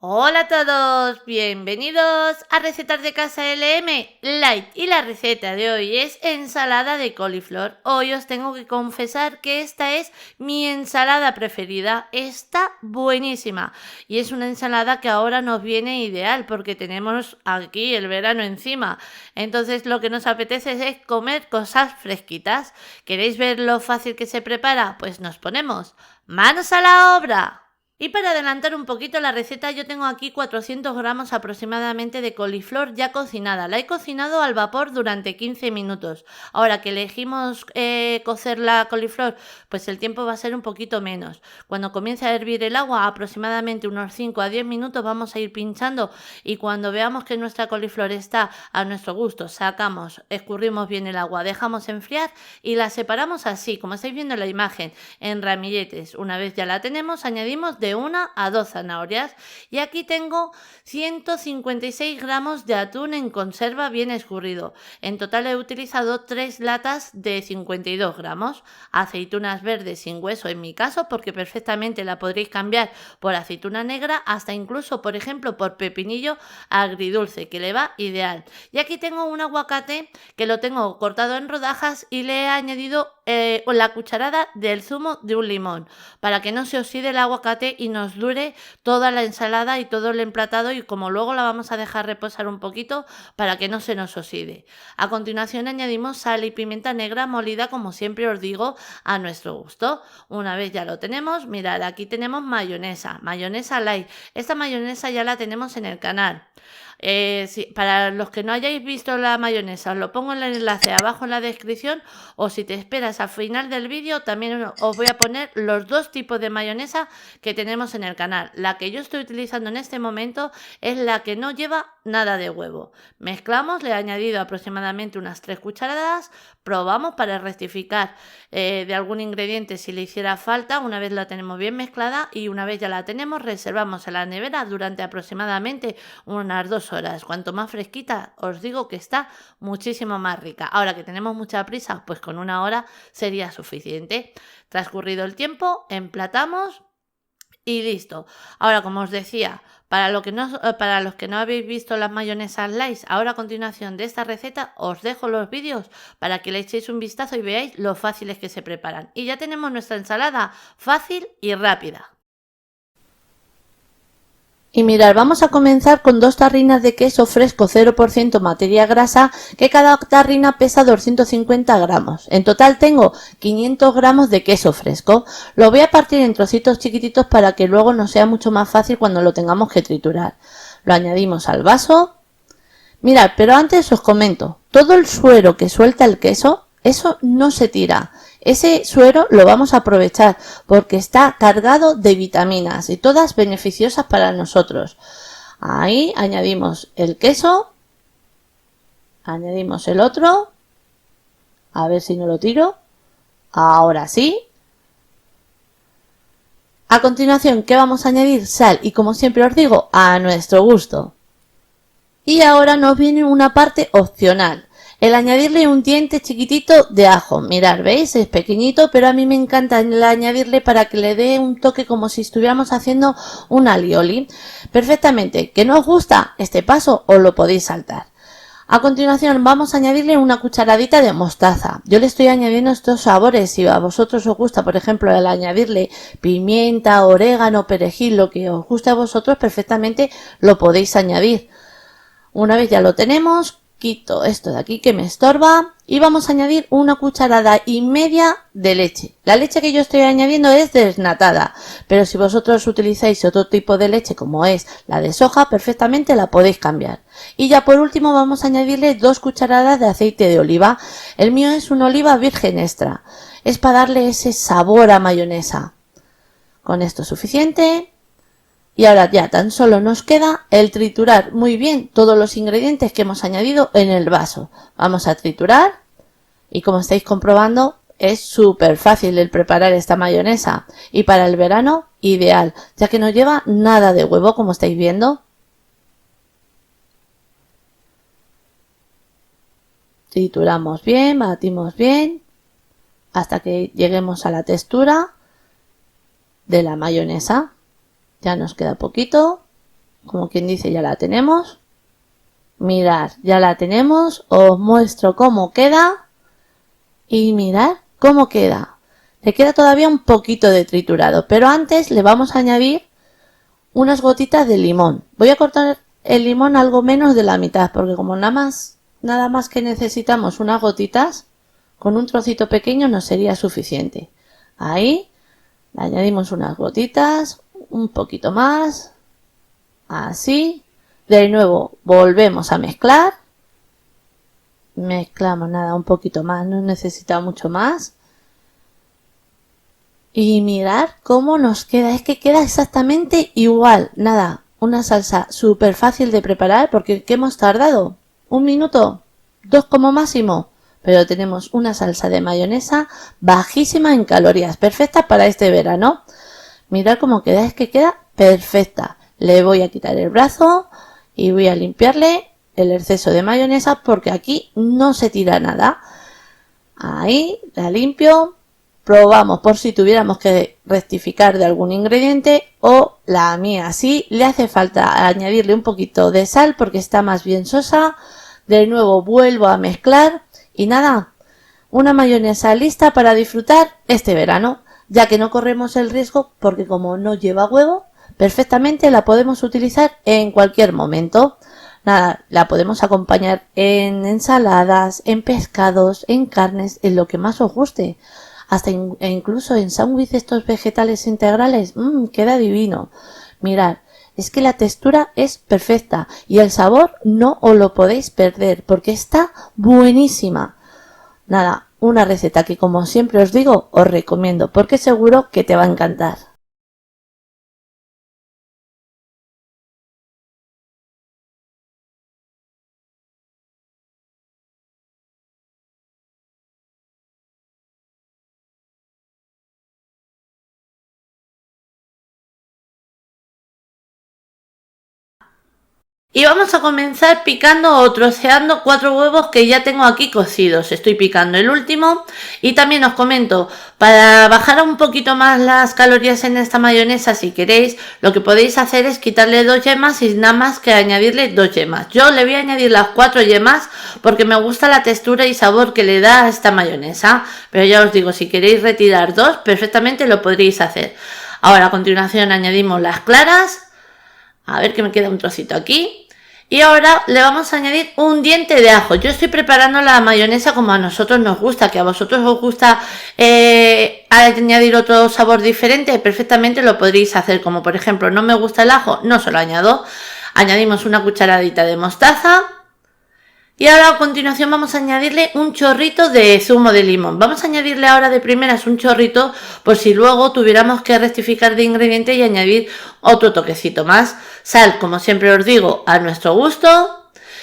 Hola a todos, bienvenidos a Recetas de Casa LM Light y la receta de hoy es ensalada de coliflor. Hoy os tengo que confesar que esta es mi ensalada preferida, está buenísima y es una ensalada que ahora nos viene ideal porque tenemos aquí el verano encima, entonces lo que nos apetece es comer cosas fresquitas. ¿Queréis ver lo fácil que se prepara? Pues nos ponemos manos a la obra. Y para adelantar un poquito la receta, yo tengo aquí 400 gramos aproximadamente de coliflor ya cocinada. La he cocinado al vapor durante 15 minutos. Ahora que elegimos cocer la coliflor, pues el tiempo va a ser un poquito menos. Cuando comience a hervir el agua, aproximadamente unos 5 a 10 minutos, vamos a ir pinchando y cuando veamos que nuestra coliflor está a nuestro gusto, sacamos, escurrimos bien el agua, dejamos enfriar y la separamos así, como estáis viendo en la imagen, en ramilletes. Una vez ya la tenemos, añadimos de 1 a 2 zanahorias y aquí tengo 156 gramos de atún en conserva bien escurrido. En total he utilizado 3 latas de 52 gramos, aceitunas verdes sin hueso en mi caso, porque perfectamente la podréis cambiar por aceituna negra, hasta incluso por ejemplo por pepinillo agridulce, que le va ideal. Y aquí tengo un aguacate que lo tengo cortado en rodajas y le he añadido la cucharada del zumo de un limón para que no se oxide el aguacate y nos dure toda la ensalada y todo el emplatado, y como luego la vamos a dejar reposar un poquito para que no se nos oxide. A continuación añadimos sal y pimienta negra molida, como siempre os digo, a nuestro gusto. Una vez ya lo tenemos, mirad, aquí tenemos mayonesa light. Esta mayonesa ya la tenemos en el canal. Para los que no hayáis visto la mayonesa, os lo pongo en el enlace abajo en la descripción, o si te esperas al final del vídeo también os voy a poner los dos tipos de mayonesa que tenemos en el canal. La que yo estoy utilizando en este momento es la que no lleva nada de huevo. Mezclamos, le he añadido aproximadamente unas 3 cucharadas, probamos para rectificar de algún ingrediente si le hiciera falta. Una vez la tenemos bien mezclada y una vez ya la tenemos, reservamos en la nevera durante aproximadamente unas 2 horas. Cuanto más fresquita, os digo que está muchísimo más rica. Ahora que tenemos mucha prisa, pues con 1 hora sería suficiente. Transcurrido el tiempo, emplatamos y listo. Ahora, como os decía, para los que no habéis visto las mayonesas light, ahora a continuación de esta receta os dejo los vídeos para que le echéis un vistazo y veáis lo fáciles que se preparan. Y ya tenemos nuestra ensalada fácil y rápida. Y mirad, vamos a comenzar con 2 tarrinas de queso fresco 0% materia grasa, que cada tarrina pesa 250 gramos. En total tengo 500 gramos de queso fresco. Lo voy a partir en trocitos chiquititos para que luego nos sea mucho más fácil cuando lo tengamos que triturar. Lo añadimos al vaso. Mirad, pero antes os comento, todo el suero que suelta el queso, eso no se tira. Ese suero lo vamos a aprovechar porque está cargado de vitaminas y todas beneficiosas para nosotros. Ahí añadimos el queso, añadimos el otro, a ver si no lo tiro, ahora sí. A continuación, ¿qué vamos a añadir? Sal y, como siempre os digo, a nuestro gusto. Y ahora nos viene una parte opcional. El añadirle un diente chiquitito de ajo. Mirad, ¿veis? Es pequeñito, pero a mí me encanta el añadirle para que le dé un toque como si estuviéramos haciendo un alioli. Perfectamente. ¿Que no os gusta este paso? Os lo podéis saltar. A continuación vamos a añadirle una cucharadita de mostaza. Yo le estoy añadiendo estos sabores. Si a vosotros os gusta, por ejemplo, el añadirle pimienta, orégano, perejil, lo que os guste a vosotros, perfectamente lo podéis añadir. Una vez ya lo tenemos, quito esto de aquí que me estorba y vamos a añadir 1,5 cucharadas de leche. La leche que yo estoy añadiendo es desnatada, pero si vosotros utilizáis otro tipo de leche como es la de soja, perfectamente la podéis cambiar. Y ya por último vamos a añadirle 2 cucharadas de aceite de oliva. El mío es una oliva virgen extra. Es para darle ese sabor a mayonesa. Con esto es suficiente. Y ahora ya tan solo nos queda el triturar muy bien todos los ingredientes que hemos añadido en el vaso. Vamos a triturar y, como estáis comprobando, es súper fácil el preparar esta mayonesa y para el verano ideal, ya que no lleva nada de huevo, como estáis viendo. Trituramos bien, batimos bien hasta que lleguemos a la textura de la mayonesa. Ya nos queda poquito. como quien dice, ya la tenemos. Mirad, ya la tenemos. Os muestro cómo queda. Y mirad cómo queda. Le queda todavía un poquito de triturado, pero antes le vamos a añadir unas gotitas de limón. Voy a cortar el limón algo menos de la mitad, porque como nada más que necesitamos unas gotitas, con un trocito pequeño nos sería suficiente. Ahí le añadimos unas gotitas, un poquito más, así. De nuevo volvemos a mezclar. Mezclamos nada, un poquito más, no necesita mucho más. Y mirad cómo nos queda, es que queda exactamente igual. Nada, una salsa súper fácil de preparar porque ¿qué hemos tardado? ¿Un minuto? ¿2 como máximo? Pero tenemos una salsa de mayonesa bajísima en calorías, perfecta para este verano. Mirad cómo queda, es que queda perfecta. Le voy a quitar el brazo y voy a limpiarle el exceso de mayonesa porque aquí no se tira nada. Ahí la limpio. Probamos por si tuviéramos que rectificar de algún ingrediente o la mía sí le hace falta añadirle un poquito de sal porque está más bien sosa. De nuevo vuelvo a mezclar y nada, una mayonesa lista para disfrutar este verano, ya que no corremos el riesgo porque como no lleva huevo, perfectamente la podemos utilizar en cualquier momento. Nada, la podemos acompañar en ensaladas, en pescados, en carnes, en lo que más os guste. Hasta incluso en sándwiches estos vegetales integrales, queda divino. Mirad, es que la textura es perfecta y el sabor no os lo podéis perder porque está buenísima. Nada, una receta que como siempre os digo, os recomiendo porque seguro que te va a encantar. Y vamos a comenzar picando o troceando 4 huevos que ya tengo aquí cocidos. Estoy picando el último. Y también os comento, para bajar un poquito más las calorías en esta mayonesa, si queréis, lo que podéis hacer es quitarle 2 yemas y nada más que añadirle 2 yemas. Yo le voy a añadir las 4 yemas porque me gusta la textura y sabor que le da a esta mayonesa. Pero ya os digo, si queréis retirar 2, perfectamente lo podréis hacer. Ahora a continuación añadimos las claras. A ver que me queda un trocito aquí. Y ahora le vamos a añadir un diente de ajo. Yo estoy preparando la mayonesa como a nosotros nos gusta, que a vosotros os gusta añadir otro sabor diferente, perfectamente lo podréis hacer. Como por ejemplo, no me gusta el ajo, no se lo añado. Añadimos una cucharadita de mostaza. Y ahora a continuación vamos a añadirle un chorrito de zumo de limón. Vamos a añadirle ahora de primeras un chorrito por si luego tuviéramos que rectificar de ingrediente y añadir otro toquecito más. Sal, como siempre os digo, a nuestro gusto.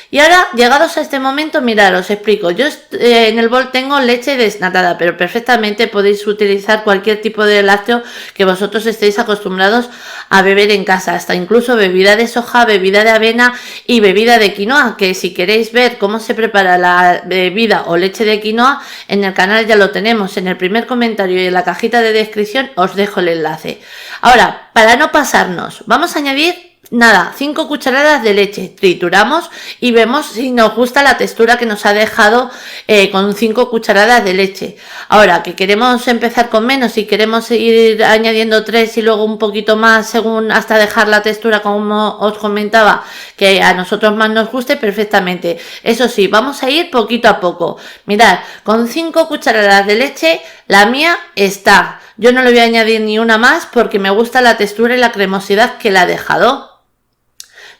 Y ahora, llegados a este momento, mirad, os explico. Yo en el bol tengo leche desnatada, pero perfectamente podéis utilizar cualquier tipo de lácteo que vosotros estéis acostumbrados a beber en casa. Hasta incluso bebida de soja, bebida de avena y bebida de quinoa, que si queréis ver cómo se prepara la bebida o leche de quinoa, en el canal ya lo tenemos. En el primer comentario y en la cajita de descripción os dejo el enlace. Ahora, para no pasarnos, vamos a añadir nada, 5 cucharadas de leche, trituramos y vemos si nos gusta la textura que nos ha dejado con 5 cucharadas de leche. Ahora que queremos empezar con menos y queremos ir añadiendo 3 y luego un poquito más según hasta dejar la textura como os comentaba que a nosotros más nos guste, perfectamente. Eso sí, vamos a ir poquito a poco. Mirad, con 5 cucharadas de leche la mía está. Yo no le voy a añadir ni una más porque me gusta la textura y la cremosidad que la ha dejado.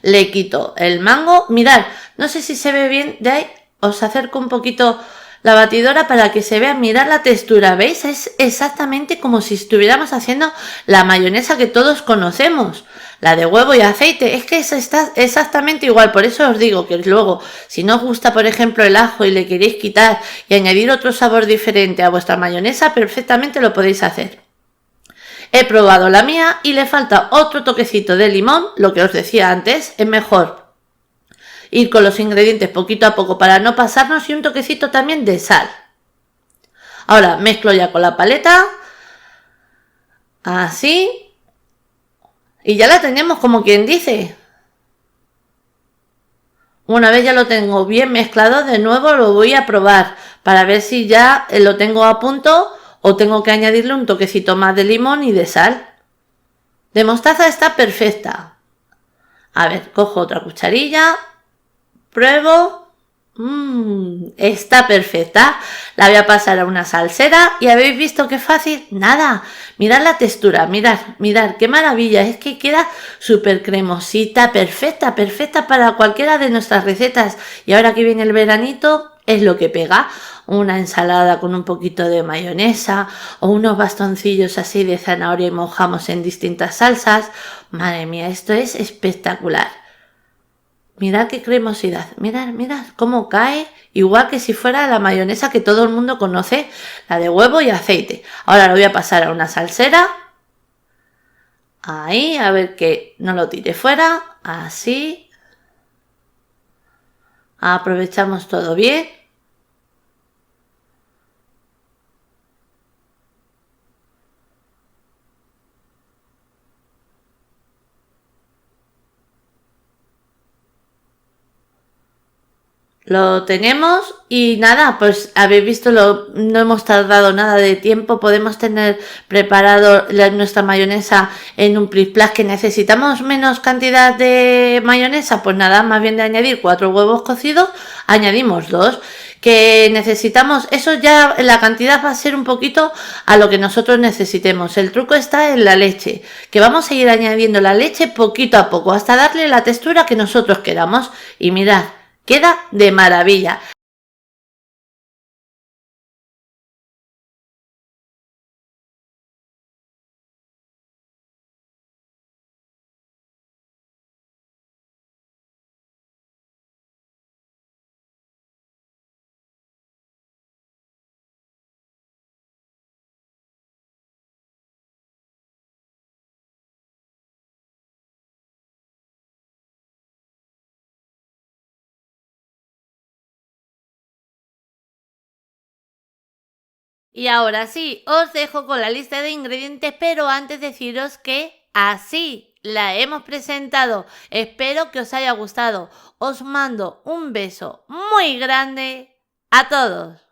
Le quito el mango. Mirad, no sé si se ve bien. De ahí os acerco un poquito la batidora para que se vea. Mirad la textura, ¿veis? Es exactamente como si estuviéramos haciendo la mayonesa que todos conocemos. La de huevo y aceite. Es que está exactamente igual. Por eso os digo que luego, si no os gusta, por ejemplo, el ajo y le queréis quitar y añadir otro sabor diferente a vuestra mayonesa, perfectamente lo podéis hacer. He probado la mía y le falta otro toquecito de limón, lo que os decía antes, es mejor ir con los ingredientes poquito a poco para no pasarnos y un toquecito también de sal. Ahora mezclo ya con la paleta, así, y ya la tenemos como quien dice. Una vez ya lo tengo bien mezclado, de nuevo lo voy a probar para ver si ya lo tengo a punto o tengo que añadirle un toquecito más de limón y de sal. De mostaza está perfecta. A ver, cojo otra cucharilla, pruebo. Está perfecta. La voy a pasar a una salsera y habéis visto qué fácil. Nada, mirad la textura, mirad, qué maravilla. Es que queda súper cremosita, perfecta, perfecta para cualquiera de nuestras recetas. Y ahora que viene el veranito, es lo que pega. Una ensalada con un poquito de mayonesa o unos bastoncillos así de zanahoria y mojamos en distintas salsas. Madre mía, esto es espectacular. Mirad qué cremosidad, mirad cómo cae, igual que si fuera la mayonesa que todo el mundo conoce, la de huevo y aceite. Ahora lo voy a pasar a una salsera. Ahí, a ver que no lo tire fuera. Así. Aprovechamos todo bien. Lo tenemos y nada, pues habéis visto, no hemos tardado nada de tiempo, podemos tener preparado nuestra mayonesa en un plis plas. Que necesitamos menos cantidad de mayonesa, pues nada, más bien de añadir 4 huevos cocidos, añadimos 2. Que necesitamos, eso ya la cantidad va a ser un poquito a lo que nosotros necesitemos. El truco está en la leche, que vamos a ir añadiendo la leche poquito a poco hasta darle la textura que nosotros queramos. Y mirad, queda de maravilla. Y ahora sí, os dejo con la lista de ingredientes, pero antes deciros que así la hemos presentado. Espero que os haya gustado. Os mando un beso muy grande a todos.